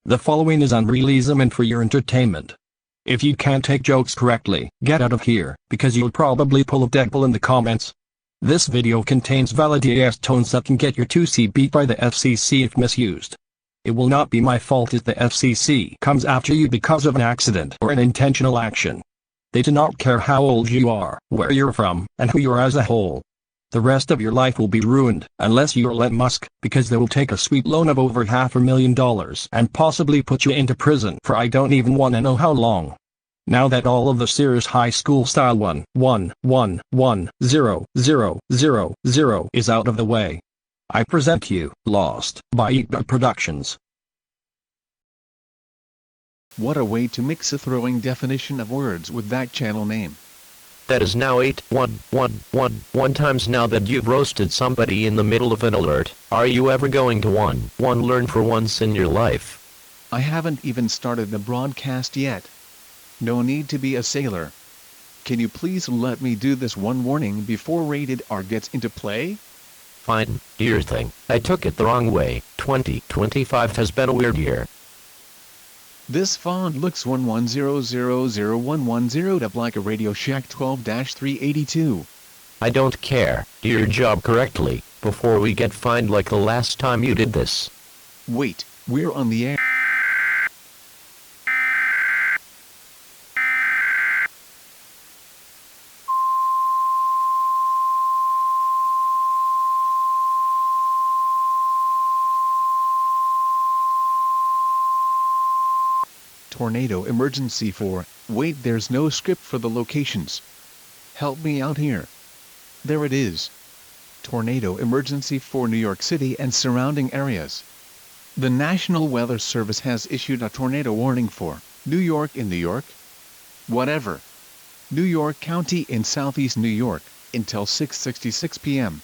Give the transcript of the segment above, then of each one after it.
The following is unrealism and for your entertainment. If you can't take jokes correctly, get out of here, because you'll probably pull a Deadpool in the comments. This video contains valid EAS tones that can get your 2C beat by the FCC if misused. It will not be my fault if the FCC comes after you because of an accident or an intentional action. They do not care how old you are, where you're from, and who you are as a whole. The rest of your life will be ruined, unless you're Elon Musk, because they will take a sweet loan of over $500,000 and possibly put you into prison for I don't even want to know how long. Now that all of the serious high school style 1-1-1-1-0-0-0-0 is out of the way, I present to you, Lost, by Y.B.P Productions. What a way to mix a throwing definition of words with that channel name. That is now 1 times now that you've roasted somebody in the middle of an alert. Are you ever going to learn for once in your life? I haven't even started the broadcast yet. No need to be a sailor. Can you please let me do this one warning before Rated R gets into play? Fine, do your thing. I took it the wrong way. 2025 has been a weird year. This font looks 11000110 up like a Radio Shack 12-382. I don't care. Do your job correctly, before we get fined like the last time you did this. Wait, we're on the air. Tornado emergency for, wait, there's no script for the locations. Help me out here. There it is. Tornado emergency for New York City and surrounding areas. The National Weather Service has issued a tornado warning for New York in New York. Whatever. New York County in southeast New York, until 6:66 p.m.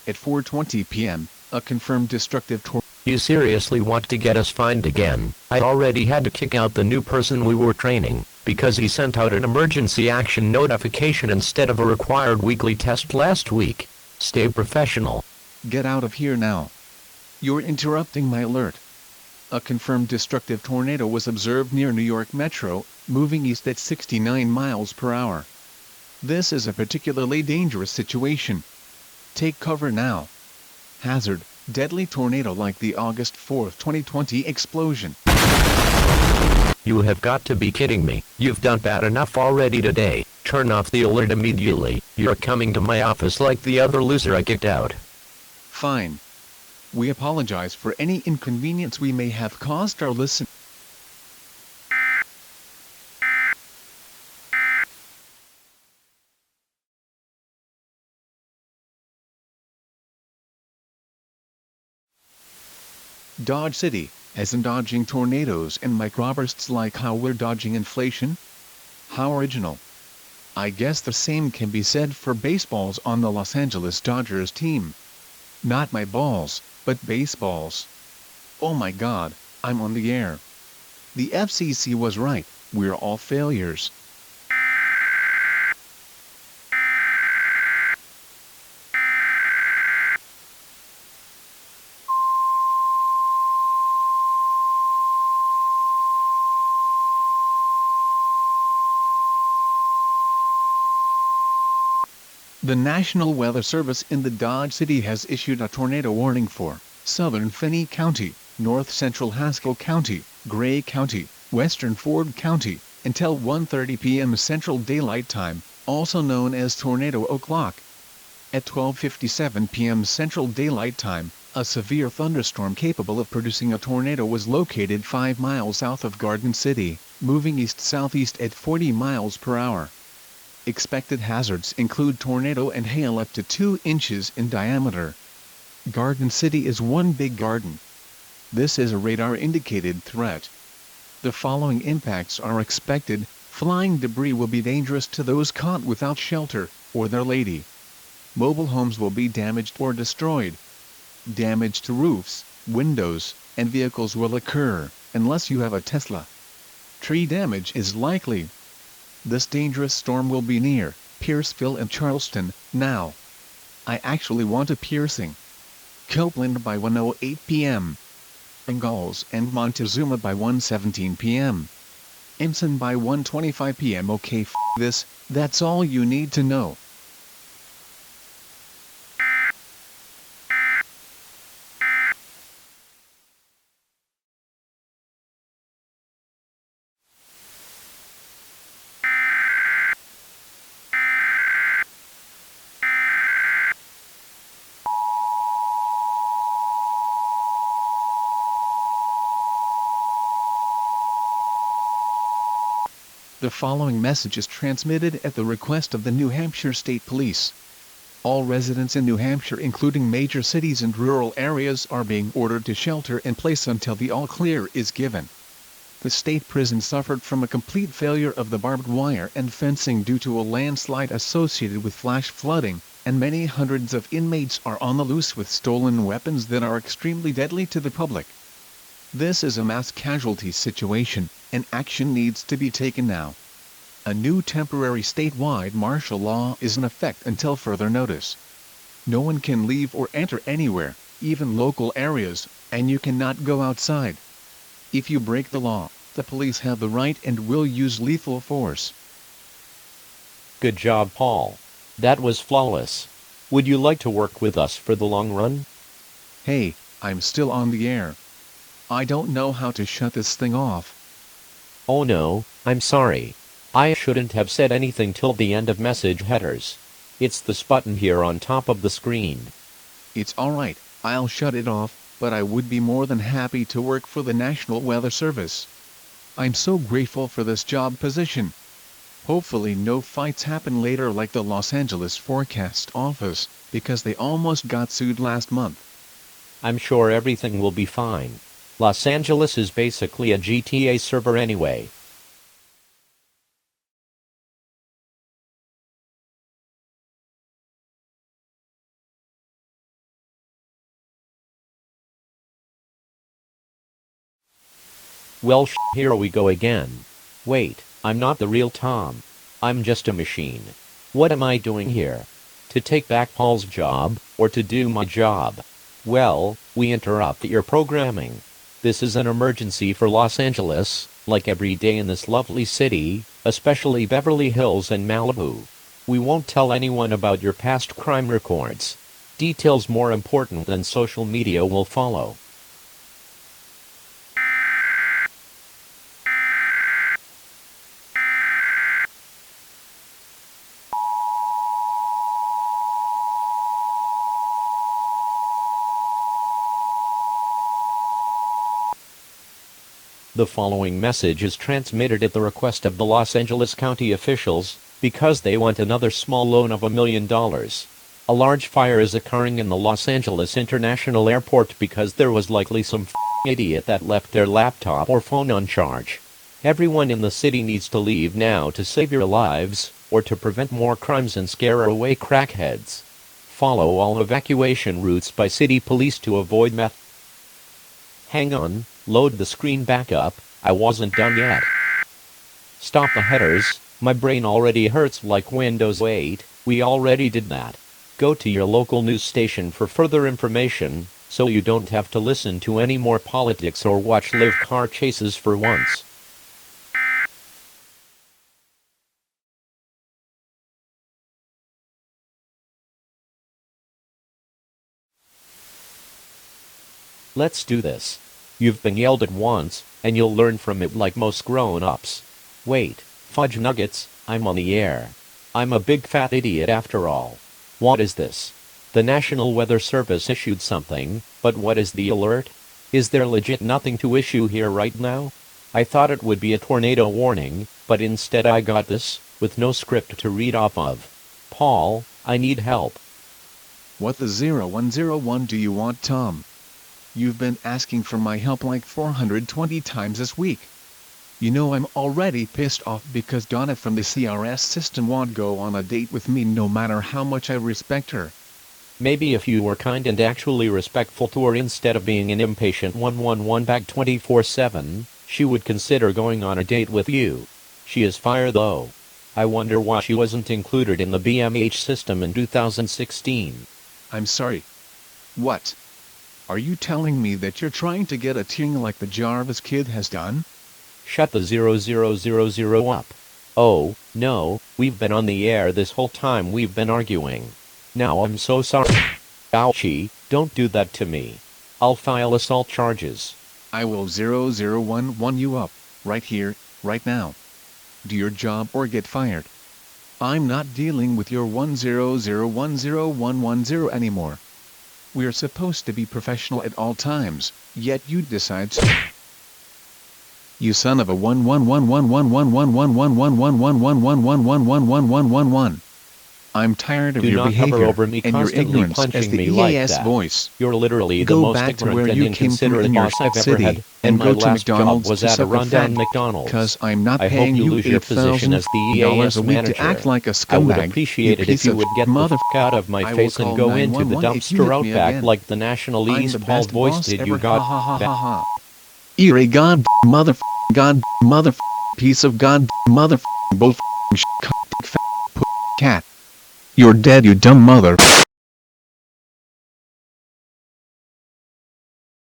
At 4:20 p.m., a confirmed destructive tornado. You seriously want to get us fined again? I already had to kick out the new person we were training, because he sent out an emergency action notification instead of a required weekly test last week. Stay professional. Get out of here now. You're interrupting my alert. A confirmed destructive tornado was observed near New York Metro, moving east at 69 miles per hour. This is a particularly dangerous situation. Take cover now. Hazard. Deadly tornado like the August 4, 2020 explosion. You have got to be kidding me. You've done bad enough already today. Turn off the alert immediately. You're coming to my office like the other loser I kicked out. Fine. We apologize for any inconvenience we may have caused our listeners. Dodge City, as in dodging tornadoes and microbursts like how we're dodging inflation? How original. I guess the same can be said for baseballs on the Los Angeles Dodgers team. Not my balls, but baseballs. Oh my god, I'm on the air. The FCC was right, we're all failures. The National Weather Service in the Dodge City has issued a tornado warning for southern Finney County, north central Haskell County, Gray County, western Ford County, until 1:30 p.m. Central Daylight Time, also known as Tornado O'Clock. At 12:57 p.m. Central Daylight Time, a severe thunderstorm capable of producing a tornado was located 5 miles south of Garden City, moving east-southeast at 40 miles per hour. Expected hazards include tornado and hail up to 2 inches in diameter. Garden City is one big garden. This is a radar-indicated threat. The following impacts are expected. Flying debris will be dangerous to those caught without shelter, or their lady. Mobile homes will be damaged or destroyed. Damage to roofs, windows, and vehicles will occur, unless you have a Tesla. Tree damage is likely. This dangerous storm will be near Pierceville and Charleston, now. I actually want a piercing. Copeland by 1:08 p.m. Ingalls and Montezuma by 1:17 p.m. Ensign by 1:25 p.m. Okay, this, that's all you need to know. The following message is transmitted at the request of the New Hampshire State Police. All residents in New Hampshire, including major cities and rural areas, are being ordered to shelter in place until the all-clear is given. The state prison suffered from a complete failure of the barbed wire and fencing due to a landslide associated with flash flooding, and many hundreds of inmates are on the loose with stolen weapons that are extremely deadly to the public. This is a mass casualty situation, and action needs to be taken now. A new temporary statewide martial law is in effect until further notice. No one can leave or enter anywhere, even local areas, and you cannot go outside. If you break the law, the police have the right and will use lethal force. Good job, Paul. That was flawless. Would you like to work with us for the long run? Hey, I'm still on the air. I don't know how to shut this thing off. Oh no, I'm sorry. I shouldn't have said anything till the end of message headers. It's this button here on top of the screen. It's alright, I'll shut it off, but I would be more than happy to work for the National Weather Service. I'm so grateful for this job position. Hopefully no fights happen later like the Los Angeles Forecast Office, because they almost got sued last month. I'm sure everything will be fine. Los Angeles is basically a GTA server anyway. Well, here we go again. Wait, I'm not the real Tom. I'm just a machine. What am I doing here? To take back Paul's job, or to do my job? Well, we interrupt your programming. This is an emergency for Los Angeles, like every day in this lovely city, especially Beverly Hills and Malibu. We won't tell anyone about your past crime records. Details more important than social media will follow. The following message is transmitted at the request of the Los Angeles County officials, because they want another small loan of $1 million. A large fire is occurring in the Los Angeles International Airport because there was likely some idiot that left their laptop or phone on charge. Everyone in the city needs to leave now to save your lives, or to prevent more crimes and scare away crackheads. Follow all evacuation routes by city police to avoid Hang on, load the screen back up, I wasn't done yet. Stop the headers, my brain already hurts like Windows 8, we already did that. Go to your local news station for further information, so you don't have to listen to any more politics or watch live car chases for once. Let's do this. You've been yelled at once, and you'll learn from it like most grown-ups. Wait, fudge nuggets, I'm on the air. I'm a big fat idiot after all. What is this? The National Weather Service issued something, but what is the alert? Is there legit nothing to issue here right now? I thought it would be a tornado warning, but instead I got this, with no script to read off of. Paul, I need help. What the 0101 do you want, Tom? You've been asking for my help like 420 times this week. You know I'm already pissed off because Donna from the CRS system won't go on a date with me no matter how much I respect her. Maybe if you were kind and actually respectful to her instead of being an impatient 111 back 24/7, she would consider going on a date with you. She is fire though. I wonder why she wasn't included in the BMH system in 2016. I'm sorry. What? Are you telling me that you're trying to get a ting like the Jarvis kid has done? Shut the 0000 up. Oh, no, we've been on the air this whole time we've been arguing. Now I'm so sorry. Ouchie, don't do that to me. I'll file assault charges. I will 0011 you up, right here, right now. Do your job or get fired. I'm not dealing with your 100101110 anymore. We're supposed to be professional at all times, yet you decide to. You son of a 1111111111111111111. I'm tired of Do your not hover behavior over me and your constantly ignorance as punching the me like EAS that. voice. You're literally the Go most back to where ignorant and you came from inconsiderate in your boss I've ever city had, and my go to last job McDonald's was to at a suck a rundown fag, McDonald's. cause I'm not I hope paying you you lose your position as the EAS $8,000 a week manager. to act like a I would scumbag. appreciate it if you would get the f*** out of my I will face and call go into the 911 if you dumpster hit me out back again. like the National I'm East the Paul best voice boss did ever. you got You're a god god piece of god mother both cat. You're dead, you dumb mother.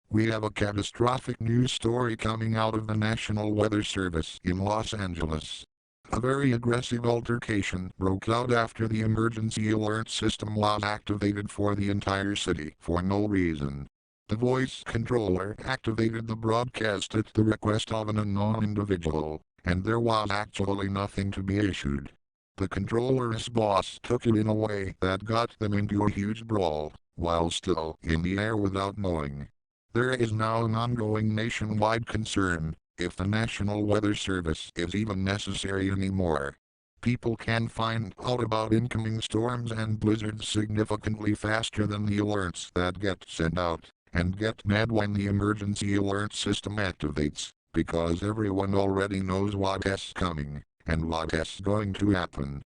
We have a catastrophic news story coming out of the National Weather Service in Los Angeles. A very aggressive altercation broke out after the emergency alert system was activated for the entire city for no reason. The voice controller activated the broadcast at the request of an unknown individual, and there was actually nothing to be issued. The controller's boss took it in a way that got them into a huge brawl, while still in the air without knowing. There is now an ongoing nationwide concern if the National Weather Service is even necessary anymore. People can find out about incoming storms and blizzards significantly faster than the alerts that get sent out, and get mad when the emergency alert system activates, because everyone already knows what is coming, and what is going to happen.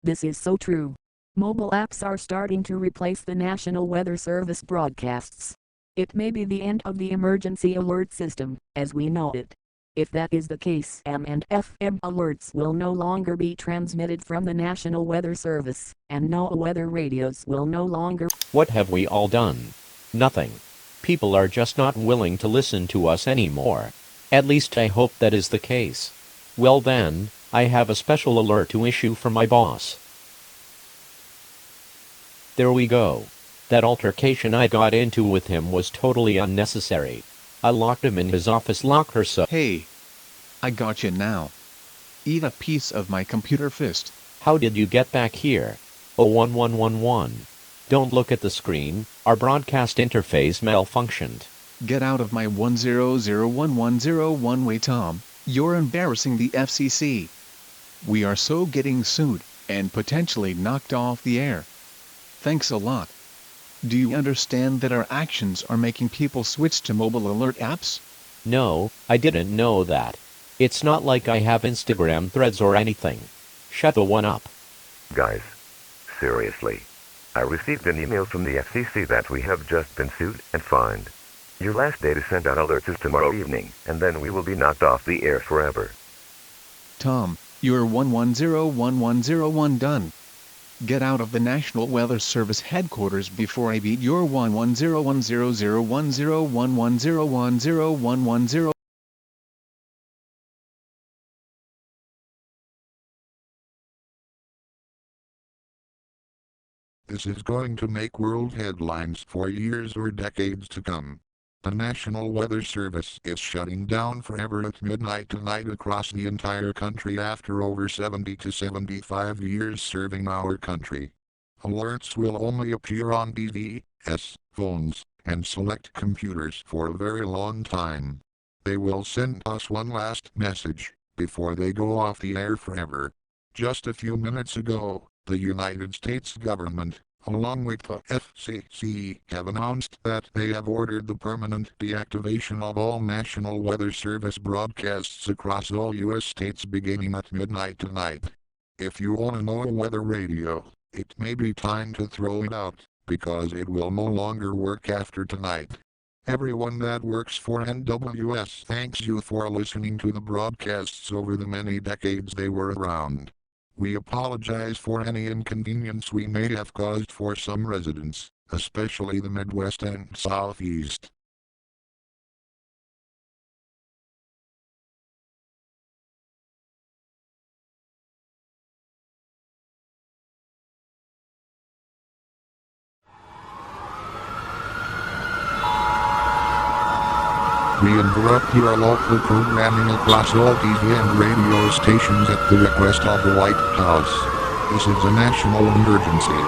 This is so true. Mobile apps are starting to replace the National Weather Service broadcasts. It may be the end of the emergency alert system, as we know it. If that is the case, AM and FM alerts will no longer be transmitted from the National Weather Service, and no weather radios will no longer. What have we all done? Nothing. People are just not willing to listen to us anymore. At least I hope that is the case. Well then, I have a special alert to issue for my boss. There we go. That altercation I got into with him was totally unnecessary. I locked him in his office locker so. Hey. I got you now. Eat a piece of my computer fist. How did you get back here? Oh 1111. Don't look at the screen, our broadcast interface malfunctioned. Get out of my 1001101 way, Tom. You're embarrassing the FCC. We are so getting sued, and potentially knocked off the air. Thanks a lot. Do you understand that our actions are making people switch to mobile alert apps? No, I didn't know that. It's not like I have Instagram threads or anything. Shut the one up. Guys. Seriously. I received an email from the FCC that we have just been sued and fined. Your last day to send out alerts is tomorrow evening, and then we will be knocked off the air forever. Tom, you're 1101101 done. Get out of the National Weather Service headquarters before I beat your 110100101101010. This is going to make world headlines for years or decades to come. The National Weather Service is shutting down forever at midnight tonight across the entire country after over 70 to 75 years serving our country. Alerts will only appear on TVs, phones, and select computers for a very long time. They will send us one last message before they go off the air forever. Just a few minutes ago, the United States government, along with the FCC, have announced that they have ordered the permanent deactivation of all National Weather Service broadcasts across all U.S. states beginning at midnight tonight. If you own an old weather radio, it may be time to throw it out, because it will no longer work after tonight. Everyone that works for NWS thanks you for listening to the broadcasts over the many decades they were around. We apologize for any inconvenience we may have caused for some residents. especially the Midwest and Southeast. We interrupt your local programming across all TV and radio stations at the request of the White House. This is a national emergency.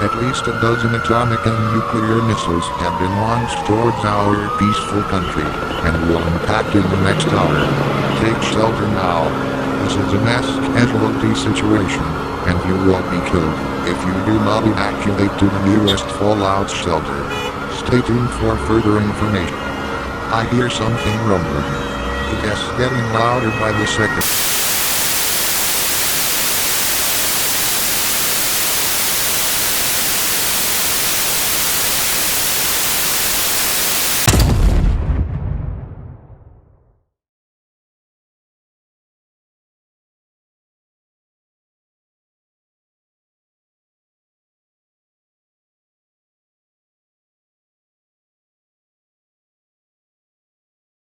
At least a dozen atomic and nuclear missiles have been launched towards our peaceful country, and will impact in the next hour. Take shelter now. This is a mass casualty situation, and you will be killed if you do not evacuate to the nearest fallout shelter. Stay tuned for further information. I hear something rumbling. It is getting louder by the second.